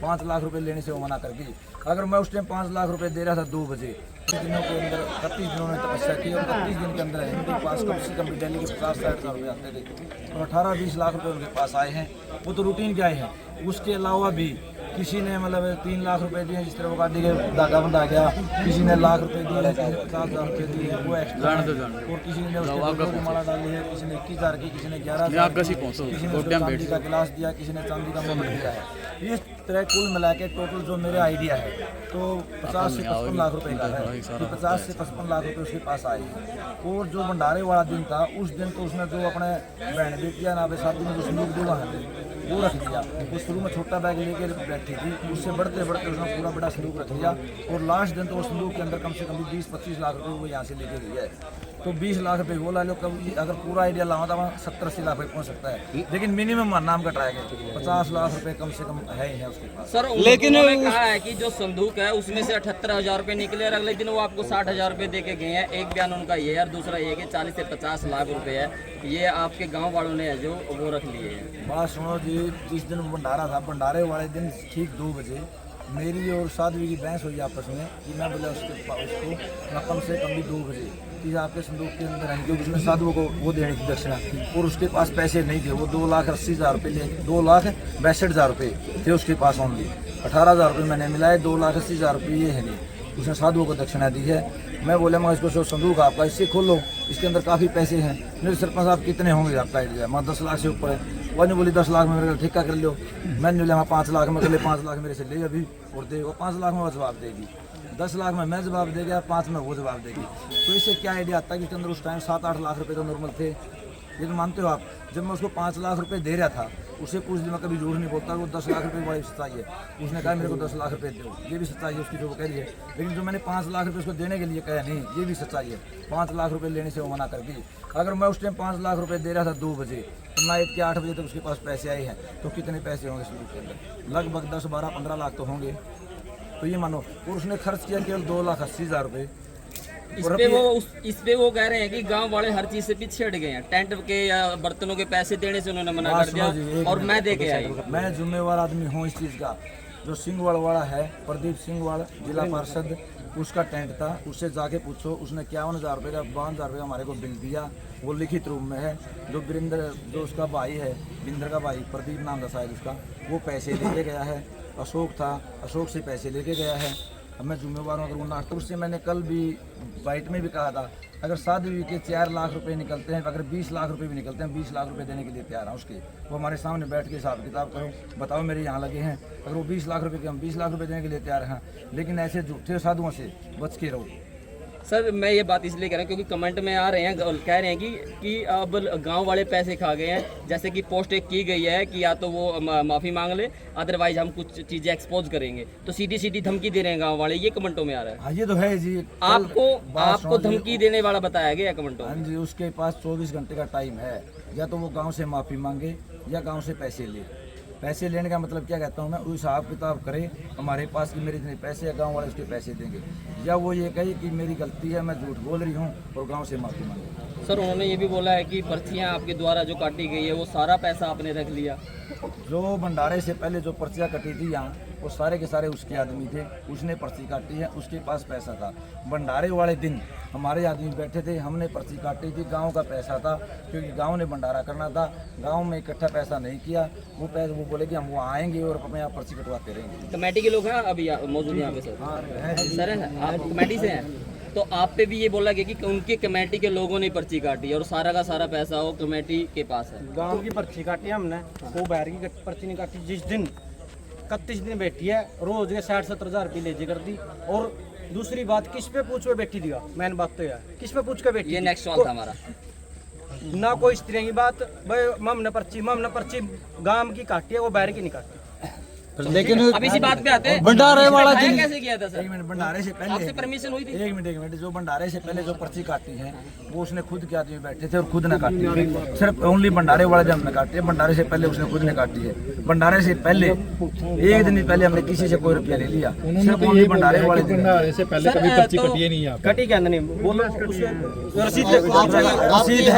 5 लाख रुपए लेने से वो मना कर दी। अगर मैं उस टाइम 5 लाख रुपए दे रहा था 2 बजे, दिनों के अंदर 31 दिनों में तपस्या की और 31 दिन के अंदर इनके पास कम से कम डेली के 50-60 हज़ार रुपये आते थे और 18-20 लाख रुपए उनके पास आए हैं। वो तो रूटीन के आए हैं। उसके अलावा भी किसी ने मतलब 3 लाख रुपए दिए, जिस तरह वो गाड़ी के धागा बंधा गया, किसी ने लाख रुपए दिए, किसी ने 50,000 रुपये दिए, वो एक्स्ट्रा, और किसी ने उसके माला डाली है, किसी ने 21,000 की, किसी ने 11,000, किसी ने चांदी का गिलास दिया, किसी ने चांदी का मोबाइल दिया है। इस तरह कुल मिला के टोटल जो मेरे आइडिया है तो 50 से 55 लाख रुपए का है। तो 50 से 55 लाख रुपए उसके पास आए हैं। और जो भंडारे वाला दिन था, उस दिन तो उसने जो अपने बहन बेटिया ना शादी में जो संदूक दिया है वो रख दिया। वो शुरू में छोटा बैग लेकर बैठी थी, उससे बढ़ते बढ़ते उसने पूरा बड़ा संदूक रख लिया और लास्ट दिन तो उस संदूक के अंदर कम से कम 20-25 लाख रुपए वो यहाँ से लेके गई है। तो 20 लाख रुपए वो ला लो, कभी अगर पूरा आइडिया लावा तो वहाँ 70-80 लाख रुपए पहुँच सकता है, लेकिन मिनिमम नाम कटाएगा 50 लाख रुपए कम से कम है ही है उसके पास। सर लेकिन उन्होंने कहा है कि जो संदूक है उसमें से 78,000 रुपए निकले और अगले दिन वो आपको 60,000 रुपए दे के गए हैं। एक बयान उनका ये है और दूसरा ये कि 40 से 50 लाख रुपए है, ये आपके गाँव वालों ने जो वो रख लिए हैं। बात सुनो जी, जिस दिन भंडारा था, भंडारे वाले दिन ठीक 2 बजे मेरी और साध्वी की बहस हुई आपस में कि मैं बोला उसको मैं कम से कम भी 2 बजे कि आपके संदूक के अंदर है, क्योंकि उसमें साधुओं को वो देने की दक्षिणा और उसके पास पैसे नहीं थे। वो 2,80,000 रुपये ले 2,62,000 रुपये थे उसके पास ओनली। 18,000 रुपये मैंने मिलाए, 2,80,000 रुपये ये है नहीं, उसने साधुओं को दक्षिणा दी है। मैं बोला मैं इसको संदूक आपका इससे खोलो, इसके अंदर काफ़ी पैसे हैं। मेरे सरपंच साहब कितने होंगे आपका आइडिया? मैं 10 लाख से ऊपर है। वो नहीं बोली 10 लाख में मेरे ठेका कर लो। मैंने बोला 5 लाख में कर ले, 5 लाख मेरे से ले अभी और दे। वो 5 लाख में वो जवाब देगी, 10 लाख में मैं जवाब दे गया, 5 में वो जवाब देगी। तो इससे क्या आइडिया आता है कि इसके अंदर उस टाइम 7-8 लाख रुपए तो नॉर्मल थे। ये तो मानते हो आप? जब मैं उसको 5 लाख रुपए दे रहा था, उससे कुछ दिन में कभी झूठ नहीं बोलता। वो 10 लाख रुपए बड़ी सच्चाई है। उसने कहा मेरे को 10 लाख रुपए दो, ये भी सच्चाई है उसकी जो वो कह रही है। लेकिन जो मैंने 5 लाख रुपए उसको देने के लिए कहा नहीं, ये भी सच्चाई है। 5 लाख रुपए लेने से वो मना कर दी। अगर मैं उस टाइम 5 लाख रुपए दे रहा था 2 बजे, तो नाइट के 8 बजे तक उसके पास पैसे आए हैं, तो कितने पैसे होंगे शुरू के अंदर? लगभग 10, 12, 15 लाख तो होंगे। तो ये मानो, और उसने खर्च किया केवल 2,80,000 रुपये। इस पे वो कह रहे हैं कि गांव वाले हर चीज से पीछे हट गए हैं। टेंट के या बर्तनों के पैसे देने से उन्होंने मना कर दिया और मैं दे के आई। मैं जिम्मेवार आदमी हूँ इस चीज़ का। जो सिंहवाड़ वाला है, प्रदीप सिंहवाड़ जिला पार्षद, उसका टेंट था, उससे जाके पूछो। उसने 51,000 रुपये का 52,000 रुपये का हमारे को बिल दिया, वो लिखित रूप में है। जो वीरेंद्र, जो उसका भाई है, बिंदर का भाई, प्रदीप नाम था शायद उसका, वो पैसे लेके गया है। अशोक था, अशोक से पैसे लेके गया है। अब मैं जिम्मेवार हूँ। अगर वो नाटक, उससे मैंने कल भी बाइट में भी कहा था, अगर साध्वी के 4 लाख रुपए निकलते हैं, अगर 20 लाख रुपए भी निकलते हैं, 20 लाख रुपए देने के लिए तैयार हैं उसके। वो हमारे सामने बैठ के हिसाब किताब करो, बताओ मेरे यहाँ लगे हैं। अगर वो 20 लाख रुपए के, हम 20 लाख रुपए देने के लिए तैयार हैं। लेकिन ऐसे झूठे साधुओं से बच के रहो। सर मैं ये बात इसलिए कह रहा हूँ क्योंकि कमेंट में आ रहे हैं, कह रहे हैं कि अब गांव वाले पैसे खा गए हैं। जैसे कि पोस्ट एक की गई है कि या तो वो माफ़ी मांग ले, अदरवाइज हम कुछ चीज़ें एक्सपोज करेंगे। तो सीधी सीधी धमकी दे रहे हैं गांव वाले, ये कमेंटों में आ रहा है। हाँ, ये तो है जी। आपको धमकी देने वाला बताया गया कमेंटों में? हाँ जी, उसके पास 24 घंटे का टाइम है। या तो वो गाँव से माफ़ी मांगे या गाँव से पैसे ले। पैसे लेने का मतलब क्या कहता हूँ मैं, वो हिसाब किताब करे हमारे पास कि मेरे इतने पैसे है, गांव वाले उसके पैसे देंगे। या वो ये कहे कि मेरी गलती है, मैं झूठ बोल रही हूँ, और गांव से माफ़ी मांगे। सर उन्होंने ये भी बोला है कि पर्चियाँ आपके द्वारा जो काटी गई है वो सारा पैसा आपने रख लिया। जो भंडारे से पहले जो पर्चियाँ कटी थी यहाँ, वो सारे के सारे उसके आदमी थे, उसने पर्ची काटी है, उसके पास पैसा था। भंडारे वाले दिन हमारे आदमी बैठे थे, हमने पर्ची काटी थी, गांव का पैसा था, क्योंकि गांव ने भंडारा करना था। गांव में इकट्ठा पैसा नहीं किया। वो पैसा वो बोले कि हम वो आएंगे और अपने यहाँ पर्ची कटवाते रहेंगे। कमेटी के लोग हैं अभी मौजूद यहाँ पे? सर हाँ सर आप कमेटी से हैं, तो आप पे भी ये बोला गया कि उनके कमेटी के लोगों ने पर्ची काटी और सारा का सारा पैसा वो कमेटी के पास है। गांव की पर्ची काटी हमने, वो बाहर की पर्ची नहीं काटी। जिस दिन 31 दिन बैठी है, रोज के 60-70 हज़ार रुपये ले कर दी। और दूसरी बात, किस पे पूछ के बैठी दिया? मैंने बात तो यार, किस पे पूछ के बैठी? ये नेक्स्ट सवाल था हमारा। ना कोई इस तरह की बात भाई, ममने पर्ची गांव की काटी है, वो बाहर की नहीं काटी। लेकिन अब इसी बात पे आते हैं, भंडारे वाला दिन कैसे किया था सर? 1 मिनट, भंडारे से पहले आपसे परमिशन हुई थी? 1 मिनट, जो भंडारे से पहले जो पर्ची काटी है, वो उसने खुद के आदमी बैठे थे और खुद ने काटी। सिर्फ ओनली भंडारे वाला दिन हमने काटी है, भंडारे से पहले उसने खुद ने काटी है। भंडारे से पहले 1 दिन पहले हमने किसी से कोई रुपया नहीं लिया। सिर्फ ओनली भंडारे वाले दिन। भंडारे से पहले कभी पर्ची कटी है नहीं? कटी क्या नहीं बोलो, रसीद है।